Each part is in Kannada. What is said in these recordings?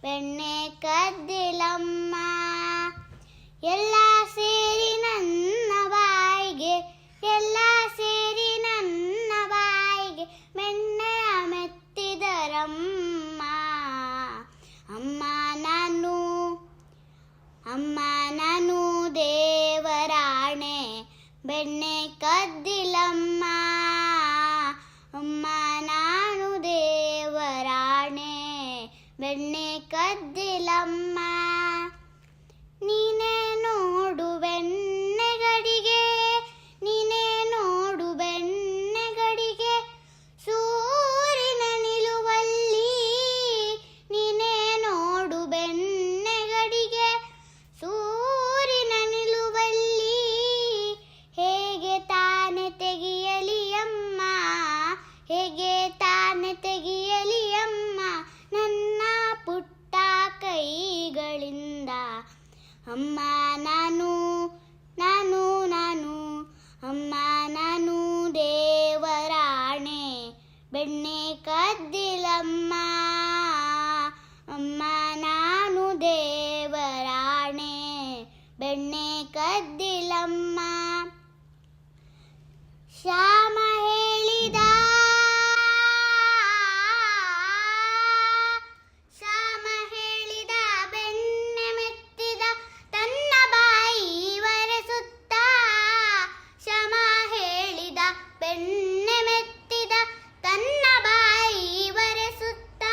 ಬೆಣ್ಣೆ ಕದ್ದಿಲಮ್ಮ. ಎಲ್ಲ ಸೇರಿ ನನ್ನ ಬಾಯಿಗೆ, ಎಲ್ಲ ಸೇರಿ ನನ್ನ ಬಾಯಿಗೆ ಬೆಣ್ಣೆಯ ಮೆತ್ತಿದರಮ್ಮ. ಅಮ್ಮ ನಾನು ದೇವರಾಣೆ ಬೆಣ್ಣೆ ಕದ್ದಿಲಮ್ಮ. ಅಮ್ಮ ನಾನು ದೇವರಾಣೆ ಬೆಣ್ಣೆ ಕದ್ದಿಲಮ್ಮ. ನೀನೇ ನೋಡು ಬೆಣ್ಣೆಗಡಿಗೆ, ನೀನೇ ನೋಡು ಬೆಣ್ಣೆಗಡಿಗೆ ಸೂರಿನ ನಿಲುವಲ್ಲಿ. ನೀನೇ ನೋಡು ಬೆಣ್ಣೆಗಡಿಗೆ ಸೂರಿನ ನಿಲುವಲ್ಲಿ. ಹೇಗೆ ತಾನೆ ತೆಗೆಯಲಿ ಅಮ್ಮ, ಹೇಗೆ ತಾನೆ ತೆಗೆಯಲಿ ಅಮ್ಮ ನನ್ನ ಪುಟ್ಟ ಕೈಗಳಿಂದ. ಅಮ್ಮ ನಾನು ಅಮ್ಮ ನಾನು ದೇವರಾಣೆ ಬೆಣ್ಣೆ ಕದ್ದಿಲಮ್ಮ. ಅಮ್ಮ ನಾನು ದೇವರಾಣೆ ಬೆಣ್ಣೆ ಕದ್ದಿಲಮ್ಮ. ಶ್ಯಾಮ ಹೇಳಿದ ಬೆಣ್ಣೆ ಮೆತ್ತಿದ ತನ್ನ ಬಾಯಿ ಒರೆಸುತ್ತ. ಶ್ಯಾಮ ಹೇಳಿದ ಬೆಣ್ಣೆ ಮೆತ್ತಿದ ತನ್ನ ಬಾಯಿ ಒರೆಸುತ್ತ.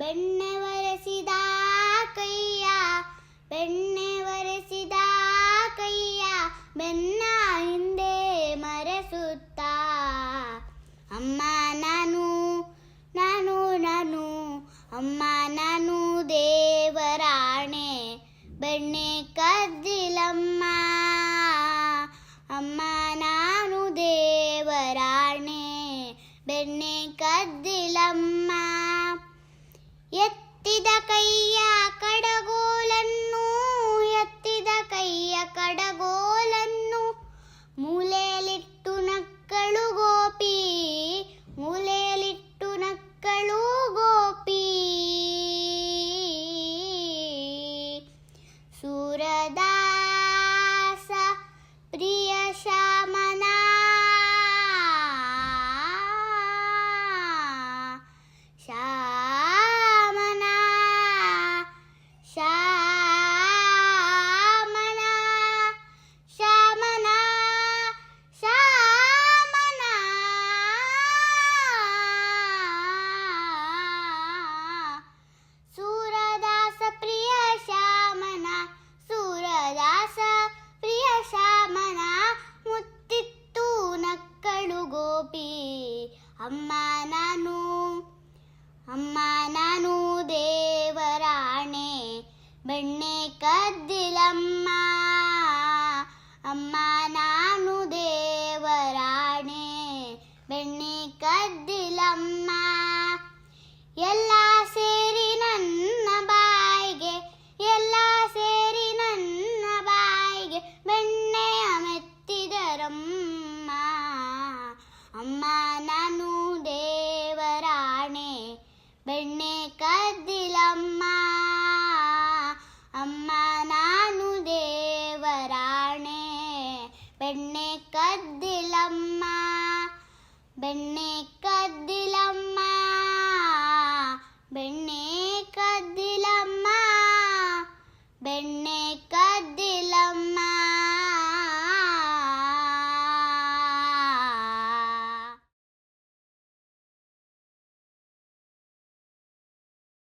ಬೆಣ್ಣೆ ಒರೆಸಿದ ಕೈಯ, ಬೆಣ್ಣೆ ಒರೆಸಿದ ಕೈಯ ಬೆನ್ನ ಹಿಂದೆ ಮರೆಸುತ್ತ. ಅಮ್ಮ ನಾನು ಅಮ್ಮ ನಾನು ದೇವರಾಣೆ ಬೆಣ್ಣೆ ಕದ್ದಿಲಮ್ಮ. ಅಮ್ಮ ನಾನು ದೇವರಾಣೆ ಬೆಣ್ಣೆ ಕದ್ದಿಲಮ್ಮ. ಎತ್ತಿದ ಕೈಯ ಕಡಗೋಲನ್ನು, ಎತ್ತಿದ ಕೈಯ ಕಡಗೋಲನ್ನು ಮೂಲೆಯಲ್ಲಿಟ್ಟು ನಕ್ಕಳು ಗೋಪಿ, ಮೂಲೆಯಲ್ಲಿಟ್ಟು ನಕ್ಕಳು ಗೋಪಿ. ಸೂರದಾಸ ಪ್ರಿಯ ಶ್ಯಾಮನ ಶ್ಯಾಮನ ಶ್ಯಾಮನ ಶ್ಯಾಮನ ಶ್ಯಾಮನ ಸೂರದಾಸ ಪ್ರಿಯ ಶ್ಯಾಮನ, ಸೂರದಾಸ ಪ್ರಿಯ ಶ್ಯಾಮನ ಮುತ್ತಿತ್ತು ನಕ್ಕಳು ಗೋಪಿ. ಅಮ್ಮ ನಾನು ದೇವರಾಣೆ ಬೆಣ್ಣೆ ಕದ್ದಿಲಮ್ಮ. ಅಮ್ಮ ನಾನು ದೇವರಾಣೆ ಬೆಣ್ಣೆ ಕದ್ದಿಲಮ್ಮ. ಎಲ್ಲ ಸೇರಿ ನನ್ನ ಬಾಯಿಗೆ, ಎಲ್ಲ ಸೇರಿ ನನ್ನ ಬಾಯಿಗೆ ಬೆಣ್ಣೆಯ ಮೆತ್ತಿದರಮ್ಮ. ಅಮ್ಮ ನಾನು ದೇವರಾಣೆ ಬೆಣ್ಣೆ ಕದ್ದಿಲಮ್ಮ. ಅಮ್ಮ ನಾನು ದೇವರಾಣೆ ಬೆಣ್ಣೆ ಕದ್ದಿಲಮ್ಮ. ಬೆಣ್ಣೆ ಕದ್ದಿಲಮ್ಮ, ಬೆಣ್ಣೆ ಕದ್ದಿಲಮ್ಮ, ಬೆಣ್ಣೆ